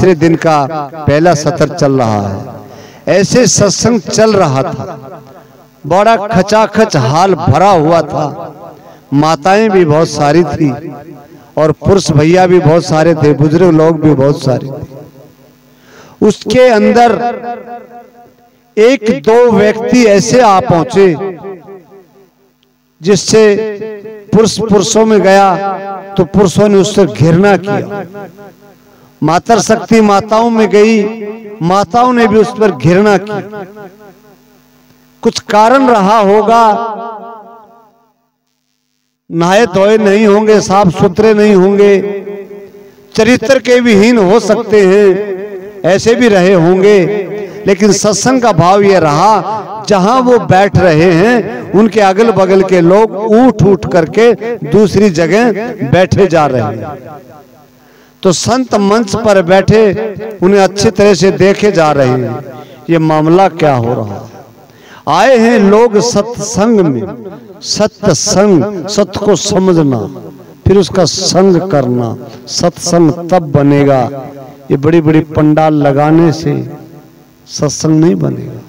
तीसरे दिन का पहला सत्र चल रहा है। ऐसे सत्संग चल रहा था, बड़ा खचाखच हाल भरा हुआ था। माताएं भी बहुत सारी थी और पुरुष भैया भी बहुत सारे थे, बुजुर्ग लोग भी बहुत सारे थे। उसके अंदर एक दो व्यक्ति ऐसे आ पहुंचे जिससे पुरुषों में गया तो पुरुषों ने उससे घृणा किया। मातर शक्ति माताओं में गई, माताओं ने भी उस पर घृणा की। कुछ कारण रहा होगा, नहाए धोए नहीं होंगे, साफ सुथरे नहीं होंगे, चरित्र के भी हीन हो सकते हैं, ऐसे भी रहे होंगे। लेकिन सत्संग का भाव यह रहा, जहां वो बैठ रहे हैं उनके अगल बगल के लोग उठ उठ करके दूसरी जगह बैठे जा रहे हैं। तो संत मंच पर बैठे उन्हें अच्छी तरह से देखे जा रहे हैं, ये मामला क्या हो रहा है। आए हैं लोग सत्संग में, सत्संग, सत्य को समझना, फिर उसका संग करना, सत्संग तब बनेगा। ये बड़ी बड़ी पंडाल लगाने से सत्संग नहीं बनेगा।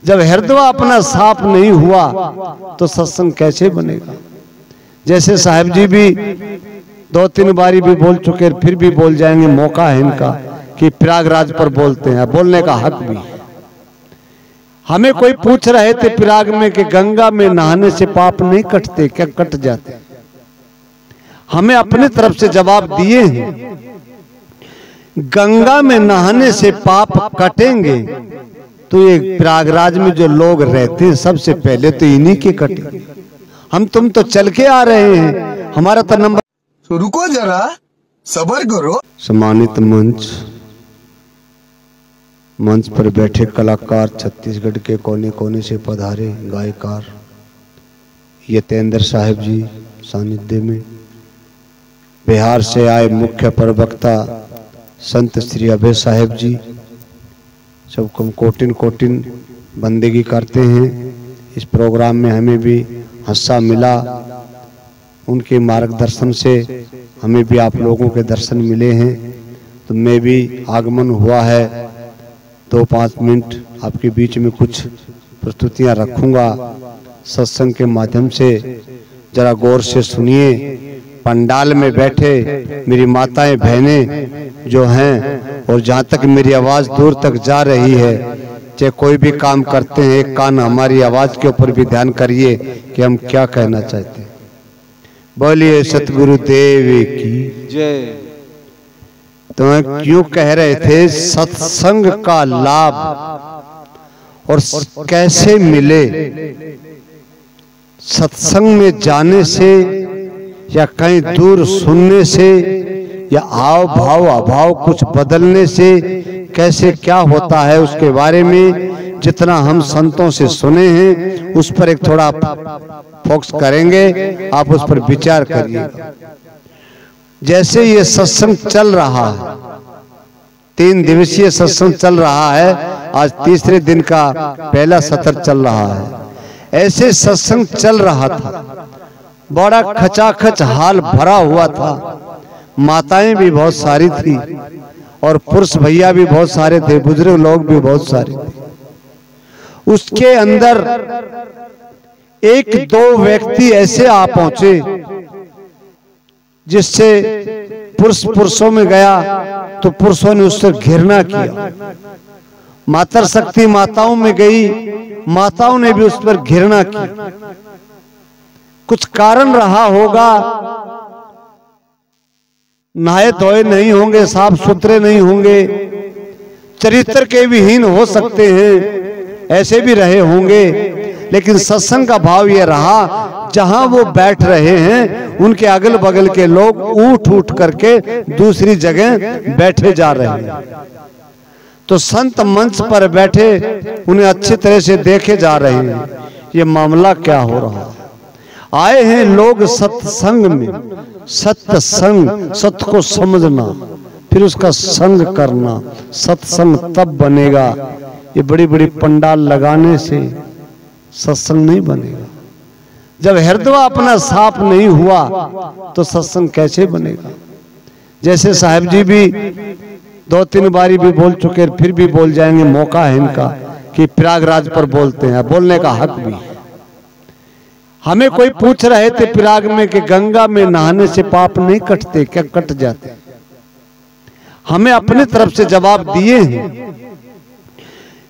जब हृदय अपना साफ नहीं हुआ तो सत्संग कैसे बनेगा। जैसे साहब जी भी 2-3 बारी भी बोल चुके, फिर भी बोल जाएंगे, मौका है इनका कि प्रयागराज पर बोलते हैं, बोलने का हक भी। हमें कोई पूछ रहे थे प्रयाग में कि गंगा में नहाने से पाप नहीं कटते क्या? कट जाते। हमें अपने तरफ से जवाब दिए हैं, गंगा में नहाने से पाप कटेंगे तो ये प्रयागराज में जो लोग रहते हैं सबसे पहले तो इन्हीं के कटेंगे। हम तुम तो चल के आ रहे हैं, हमारा तो नंबर। तो रुको जरा, सब्र करो। सम्मानित मंच पर बैठे कलाकार, छत्तीसगढ़ के कोने कोने से पधारे गायकार यतेंद्र साहब जी सानिध्य में, बिहार से आए मुख्य प्रवक्ता संत श्री अभय साहब जी, सबको कोटिन कोटिन बंदगी करते हैं। इस प्रोग्राम में हमें भी हिस्सा मिला, उनके मार्गदर्शन से हमें भी आप लोगों के दर्शन मिले हैं। तो मैं भी आगमन हुआ है, 2-5 मिनट आपके बीच में कुछ प्रस्तुतियां रखूंगा। सत्संग के माध्यम से जरा गौर से सुनिए। पंडाल में बैठे मेरी माताएं बहनें जो हैं, और जहां तक मेरी आवाज दूर तक जा रही है, चाहे कोई भी काम करते हैं, एक कान हमारी आवाज के ऊपर भी ध्यान करिए कि हम क्या कहना चाहते हैं। बोलिए सतगुरु देव की जय। तो क्यों कह रहे थे सत्संग का लाभ और कैसे मिले। सत्संग में जाने से या कहीं दूर सुनने से या हाव भाव अभाव कुछ बदलने से कैसे क्या होता है, उसके बारे में जितना हम संतों से सुने हैं उस पर एक थोड़ा फोकस करेंगे, आप उस पर विचार करिएगा। जैसे ये सत्संग चल रहा है, 3 दिवसीय सत्संग चल रहा है, आज तीसरे दिन का पहला सत्र चल रहा है। ऐसे सत्संग चल रहा था, बड़ा खचाखच हाल भरा हुआ था। माताएं भी बहुत सारी थी और पुरुष भैया भी बहुत सारे थे, बुजुर्ग लोग भी बहुत सारे थे। उसके अंदर एक दो व्यक्ति ऐसे आ पहुंचे जिससे पुरुषों में गया तो पुरुषों ने उससे घृणा किया। मातर शक्ति माताओं में गई, माताओं ने भी उस पर घृणा की। कुछ कारण रहा होगा, नहाए धोए नहीं होंगे, साफ सुथरे नहीं होंगे, चरित्र के भी हीन हो सकते हैं, ऐसे भी रहे होंगे। लेकिन सत्संग का भाव यह रहा, जहां वो बैठ रहे हैं उनके अगल बगल के लोग उठ उठ करके दूसरी जगह बैठे जा रहे हैं। तो संत मंच पर बैठे उन्हें अच्छी तरह से देखे जा रहे हैं, ये मामला क्या हो रहा है। आए हैं लोग सत्संग में, सत्संग, सत्य को समझना, फिर उसका संग करना, सत्संग तब बनेगा। ये बड़ी बड़ी पंडाल लगाने से सत्संग नहीं बनेगा। जब हृदय अपना साफ नहीं हुआ तो सत्संग कैसे बनेगा। जैसे साहब जी भी 2-3 बारी भी बोल चुके, फिर भी बोल जाएंगे, मौका है इनका कि प्रयागराज पर बोलते हैं, बोलने का हक भी। हमें कोई पूछ रहे थे प्रयाग में कि गंगा में नहाने से पाप नहीं कटते क्या? कट जाते। हमें अपनी तरफ से जवाब दिए हैं,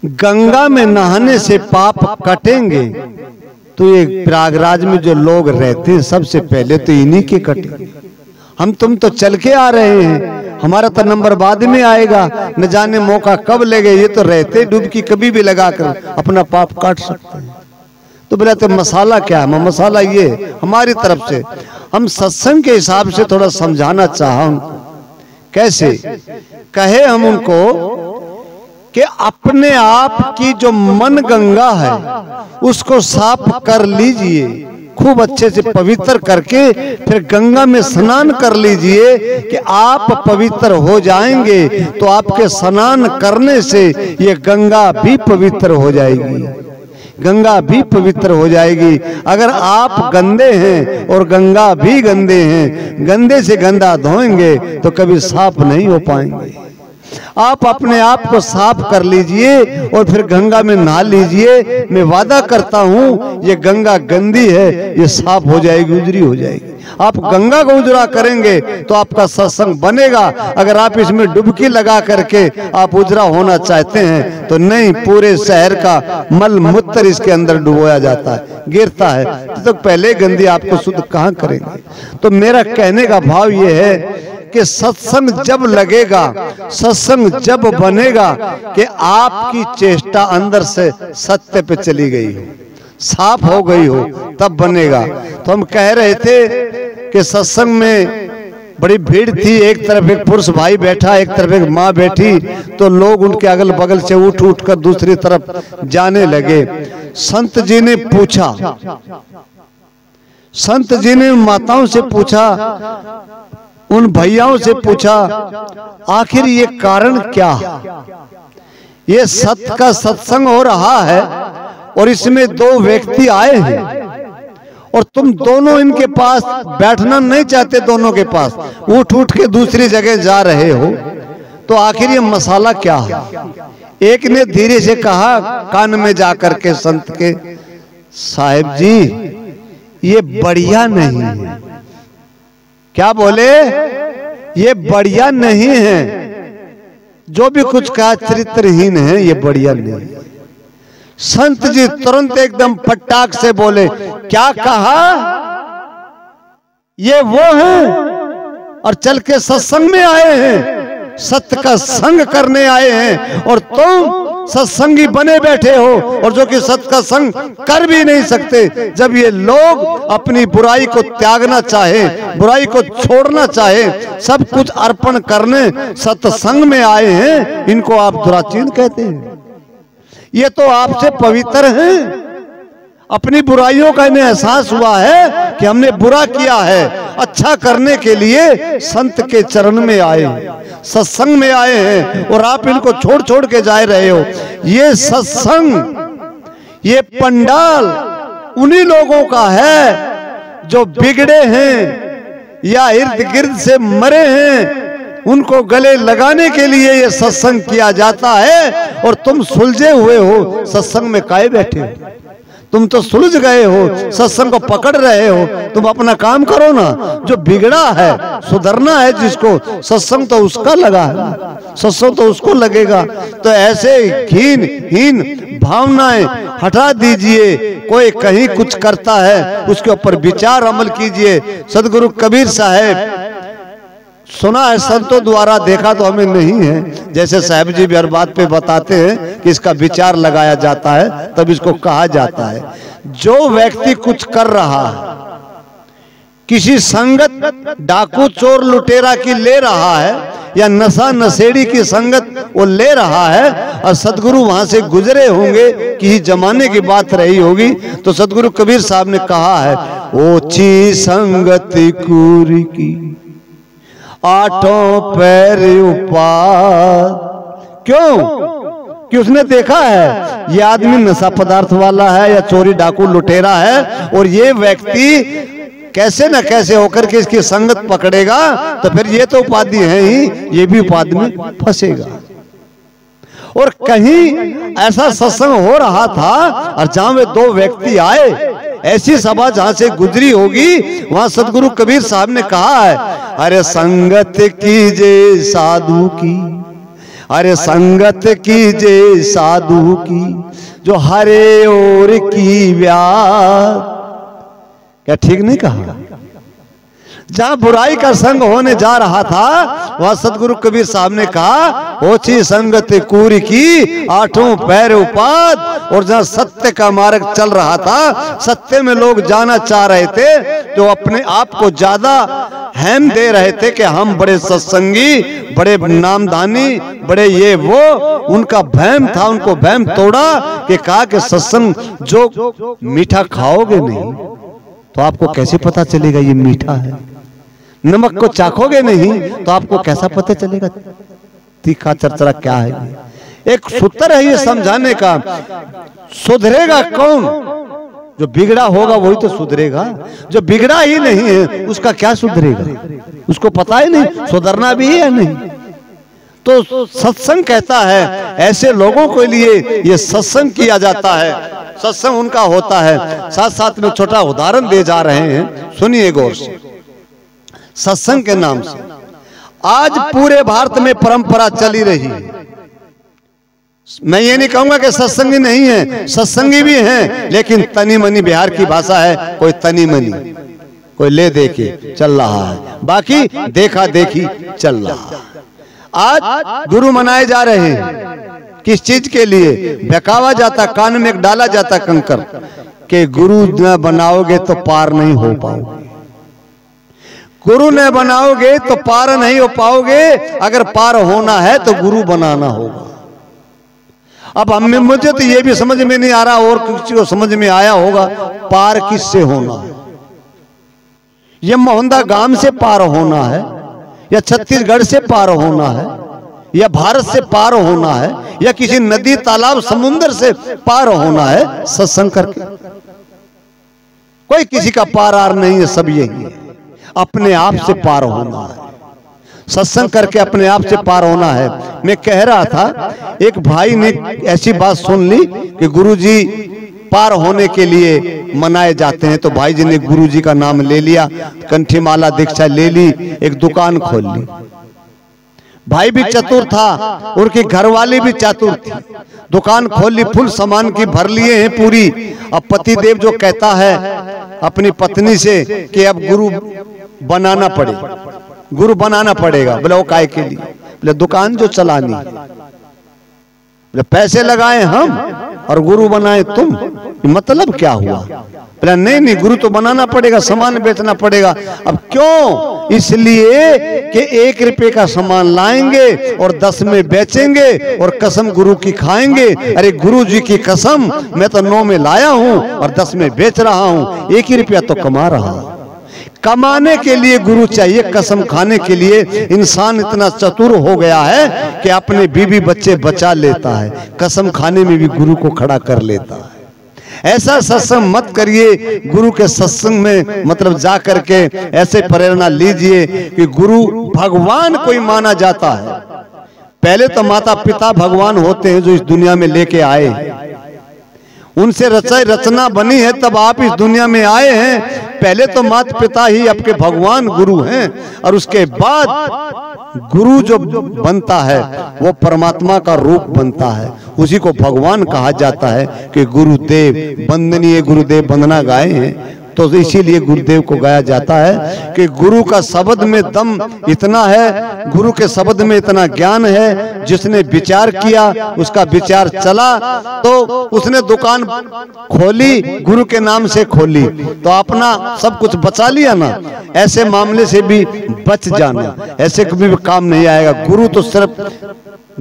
गंगा में नहाने से पाप कटेंगे तो ये प्रयागराज में जो लोग रहते हैं सबसे पहले तो इन्हीं के कटेंगे। हम तुम तो चल के आ रहे हैं, हमारा तो नंबर बाद में आएगा, न जाने मौका कब लेंगे। ये तो रहते डुबकी कभी भी लगाकर अपना पाप काट सकते हैं। तो बोला तो मसाला क्या है? मसाला ये हमारी तरफ से हम सत्संग के हिसाब से थोड़ा समझाना चाहा उनको। कैसे कहे हम उनको कि अपने आप की जो मन गंगा है उसको साफ कर लीजिए, खूब अच्छे से पवित्र करके फिर गंगा में स्नान कर लीजिए कि आप पवित्र हो जाएंगे। तो आपके स्नान करने से ये गंगा भी पवित्र हो जाएगी, गंगा भी पवित्र हो जाएगी। अगर आप गंदे हैं और गंगा भी गंदे हैं, गंदे से गंदा धोएंगे तो कभी साफ नहीं हो पाएंगे। आप अपने आप को साफ कर लीजिए और फिर गंगा में नहा लीजिए। मैं वादा करता हूँ ये गंगा गंदी है, ये साफ हो जाएगी, उजरी हो जाएगी। आप गंगा को उजरा करेंगे तो आपका सत्संग बनेगा। अगर आप इसमें डुबकी लगा करके आप उजरा होना चाहते हैं तो नहीं, पूरे शहर का मल मूत्र इसके अंदर डुबोया जाता है, गिरता है। तो पहले गंदी आपको शुद्ध कहाँ करेंगे? तो मेरा कहने का भाव ये है कि सत्संग जब लगेगा, सत्संग जब बनेगा कि आपकी चेष्टा अंदर से सत्य पे चली गई हो, साफ हो गई हो, तब बनेगा। तो हम कह रहे थे कि सत्संग में बड़ी भीड़ थी, एक तरफ एक पुरुष भाई बैठा, एक तरफ एक माँ बैठी, तो लोग उनके अगल बगल से उठ उठ कर दूसरी तरफ जाने लगे। संत जी ने पूछा, संत जी ने माताओं से पूछा, उन भैयाओं से पूछा, आखिर ये कारण क्या? ये सत्य का सत्संग हो रहा है और इसमें 2 व्यक्ति आए हैं और तुम दोनों इनके पास बैठना नहीं चाहते, दोनों के पास उठ उठ के दूसरी जगह जा रहे हो, तो आखिर ये मसाला क्या है? एक ने धीरे से कहा कान में जाकर के संत के, साहिब जी ये बढ़िया नहीं है। क्या बोले? ये बढ़िया नहीं है, जो भी कुछ कहा चरित्रहीन है, ये बढ़िया नहीं है। संत जी तुरंत एकदम फटाक से बोले, क्या कहा? ये वो हैं और चल के सत्संग में आए हैं, सत्य का संग करने आए हैं, और तुम सत्संगी बने बैठे हो और जो कि सत्य का संग कर भी नहीं सकते। जब ये लोग अपनी बुराई को त्यागना चाहे, बुराई को छोड़ना चाहे, सब कुछ अर्पण करने सत्संग में आए हैं, इनको आप दुराचीन कहते हैं। ये तो आपसे पवित्र हैं, अपनी बुराइयों का इन्हें एहसास हुआ है कि हमने बुरा किया है, अच्छा करने के लिए संत के चरण में आए, सत्संग में आए हैं, और आप इनको छोड़ छोड़ के जा रहे हो। ये सत्संग, ये पंडाल उन्हीं लोगों का है जो बिगड़े हैं या इर्द गिर्द से मरे हैं, उनको गले लगाने के लिए ये सत्संग किया जाता है। और तुम सुलझे हुए हो, सत्संग में काहे बैठे हो? तुम तो सुलझ गए हो, सत्संग को पकड़ रहे हो। तुम अपना काम करो ना, जो बिगड़ा है सुधरना है जिसको, सत्संग तो उसका लगा है, सत्संग तो उसको लगेगा। तो ऐसे हीन भावनाएं हटा दीजिए। कोई कहीं कुछ करता है उसके ऊपर विचार अमल कीजिए। सदगुरु कबीर साहब, सुना है संतों द्वारा, देखा तो हमें नहीं है, जैसे साहब जी भी हर बात पे बताते हैं कि इसका विचार लगाया जाता है तब इसको कहा जाता है। जो व्यक्ति कुछ कर रहा है, किसी संगत डाकू चोर लुटेरा की ले रहा है या नशा नशेड़ी की संगत वो ले रहा है, और सदगुरु वहां से गुजरे होंगे, किसी जमाने की बात रही होगी, तो सदगुरु कबीर साहब ने कहा है, ओछी संगति कूर की आठों पैर उपार। क्यों? कि उसने देखा है ये आदमी नशा पदार्थ वाला है या चोरी डाकू लुटेरा है, और ये व्यक्ति कैसे न कैसे होकर के इसकी संगत पकड़ेगा तो फिर ये तो उपाधि है ही, ये भी उपाधि में फंसेगा। और कहीं ऐसा सत्संग हो रहा था और जहां वे दो व्यक्ति आए, ऐसी सभा जहां से गुजरी होगी, वहां सदगुरु कबीर साहब ने कहा है, अरे संगत कीजे साधु की, अरे संगत कीजे साधु की, जो हरे और की व्याध। क्या ठीक नहीं कहा? जहां बुराई का संग होने जा रहा था वहां सदगुरु कबीर साहब ने कहा, ओछी संगत कूरी की, आठों पैर उपाद। और जहां सत्य का मार्ग चल रहा था, सत्य में लोग जाना चाह रहे थे, जो अपने आप को ज्यादा हैम दे रहे थे कि हम बड़े सत्संगी, बड़े नामधानी, बड़े ये वो, उनका भ्रम था, उनको भ्रम तोड़ा कि कहा कि सत्संग जो मीठा खाओगे नहीं तो आपको कैसे पता चलेगा ये मीठा है, नमक को चाखोगे नहीं तो आपको कैसा पता चलेगा तीखा चरचरा क्या है। एक सूत्र है ये समझाने का, सुधरेगा कौन? जो बिगड़ा होगा वही तो सुधरेगा, जो बिगड़ा ही नहीं है उसका क्या सुधरेगा, उसको पता ही नहीं सुधरना भी है या नहीं। तो सत्संग कहता है ऐसे लोगों के लिए ये सत्संग किया जाता है, सत्संग उनका होता है। साथ साथ में छोटा उदाहरण दे जा रहे हैं, सुनिए गौर से। सत्संग के नाम से आज पूरे भारत में परंपरा चली रही है। मैं ये नहीं कहूंगा कि सत्संगी नहीं है, सत्संगी भी हैं, लेकिन तनी मनी, बिहार की भाषा है, कोई तनी मनी, कोई ले दे के चल रहा है, बाकी देखा देखी चल रहा है। आज गुरु मनाए जा रहे हैं, किस चीज के लिए? बहकावा जाता, कान में डाला जाता कंकर कि गुरु न बनाओगे तो पार नहीं हो पाओगे, गुरु न बनाओगे तो पार नहीं हो पाओगे, अगर पार होना है तो गुरु बनाना होगा। अब हमें, मुझे तो ये भी समझ में नहीं आ रहा, और किसी को समझ में आया होगा, पार किससे होना है? ये मोहनदा गांव से पार होना है, या छत्तीसगढ़ से पार होना है, या भारत से पार होना है, या किसी नदी तालाब समुद्र से पार होना है? सत्संग करके कोई किसी का पार आर नहीं है, सब यही है, अपने आप से पार होना है। सत्संग करके अपने आप से पार होना है। मैं कह रहा था, एक भाई ने ऐसी बात सुन ली कि गुरुजी पार होने के लिए मनाए जाते हैं, तो भाई जी ने गुरुजी का नाम ले लिया, कंठी माला दीक्षा ले ली, एक दुकान खोल ली। भाई भी चतुर था, उनकी घरवाली भी चतुर थी, दुकान खोल ली, फुल सामान की भर लिए हैं पूरी। अब पति देव जो कहता है अपनी पत्नी से कि अब गुरु बनाना पड़ेगा, गुरु बनाना पड़ेगा। बोले वो काय के लिए? बोले दुकान जो चलानी, बोले पैसे लगाए हम और गुरु बनाए तुम, मतलब क्या हुआ? बोला नहीं नहीं, गुरु तो बनाना पड़ेगा, सामान बेचना पड़ेगा। अब क्यों? इसलिए कि 1 रुपए का सामान लाएंगे और 10 में बेचेंगे और कसम गुरु की खाएंगे। अरे गुरु जी की कसम, मैं तो 9 में लाया हूं और 10 में बेच रहा हूं, 1 ही रुपया तो कमा रहा हूं। कमाने के लिए गुरु चाहिए, कसम खाने के लिए इंसान इतना चतुर हो गया है कि अपने बीवी बच्चे बचा लेता है, कसम खाने में भी गुरु को खड़ा कर लेता है। ऐसा सत्संग मत करिए, गुरु के सत्संग में मतलब जा करके ऐसे प्रेरणा लीजिए कि गुरु भगवान कोई माना जाता है। पहले तो माता पिता भगवान होते हैं जो इस दुनिया में लेके आए, उनसे रचना बनी है तब आप इस दुनिया में आए हैं। पहले तो माता पिता ही आपके भगवान गुरु हैं, और उसके बाद गुरु जो बनता है वो परमात्मा का रूप बनता है, उसी को भगवान कहा जाता है कि गुरुदेव। वंदनीय गुरुदेव वंदना गाए हैं, तो इसीलिए गुरुदेव को गाया जाता है कि गुरु का शब्द में दम इतना है, गुरु के शब्द में इतना ज्ञान है, जिसने विचार किया उसका विचार चला, तो उसने दुकान खोली, गुरु के नाम से खोली, तो अपना सब कुछ बचा लिया ना। ऐसे मामले से भी बच जाना, ऐसे कभी भी काम नहीं आएगा। गुरु तो सिर्फ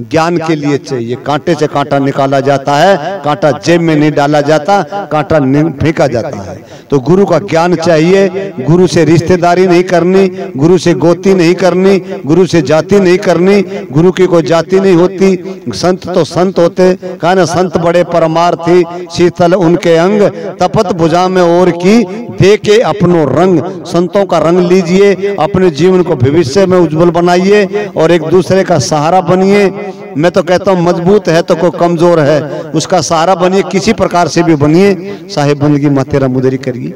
ज्ञान के लिए चाहिए। कांटे से कांटा निकाला जाता है, कांटा जेब में नहीं डाला जाता, कांटा फेंका जाता है। तो गुरु का ज्ञान चाहिए, गुरु से रिश्तेदारी नहीं करनी, गुरु से गोती नहीं करनी, गुरु से जाति नहीं करनी, गुरु की कोई जाति जाति नहीं होती, संत तो संत होते। कहा ना संत बड़े परमार्थी, शीतल उनके अंग, तपत भुजा में और की दे के अपनो रंग। संतों का रंग लीजिए, अपने जीवन को भविष्य में उज्जवल बनाइए और एक दूसरे का सहारा बनिए। मैं तो कहता हूँ मजबूत है तो कोई कमजोर है, उसका सहारा बनिए, किसी प्रकार से भी बनिए। साहेब बंदगी माँ तेरा मुदरी करिए।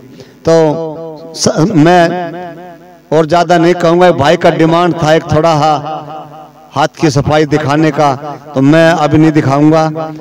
तो मैं और ज्यादा नहीं कहूंगा। भाई का डिमांड था एक थोड़ा हाथ की सफाई दिखाने का, तो मैं अभी नहीं दिखाऊंगा,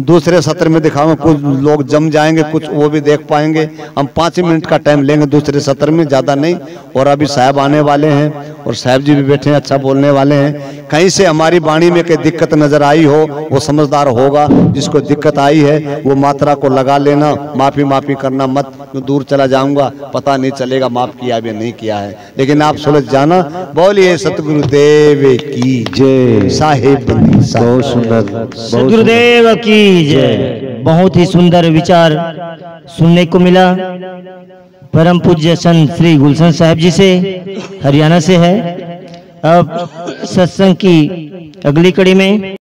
दूसरे सत्र में दिखाऊंगा। कुछ लोग जम जाएंगे, कुछ वो भी देख पाएंगे। हम 5 मिनट का टाइम लेंगे दूसरे सत्र में, ज्यादा नहीं। और अभी साहब आने वाले हैं और साहब जी भी बैठे हैं, अच्छा बोलने वाले हैं। कहीं से हमारी वाणी में कोई दिक्कत नजर आई हो, वो समझदार होगा। जिसको दिक्कत आई है वो मात्रा को लगा लेना, माफी करना मत। दूर चला जाऊंगा, पता नहीं चलेगा माफ किया भी नहीं किया है, लेकिन आप सुलझ जाना। बोलिए सतगुरुदेव की जय। साहेब बंदी बहुत सुंदर, सदगुरुदेव की जय। बहुत ही सुंदर विचार सुनने को मिला। परम पूज्य संत श्री गुलशन साहब जी से, हरियाणा से है। अब सत्संग की अगली कड़ी में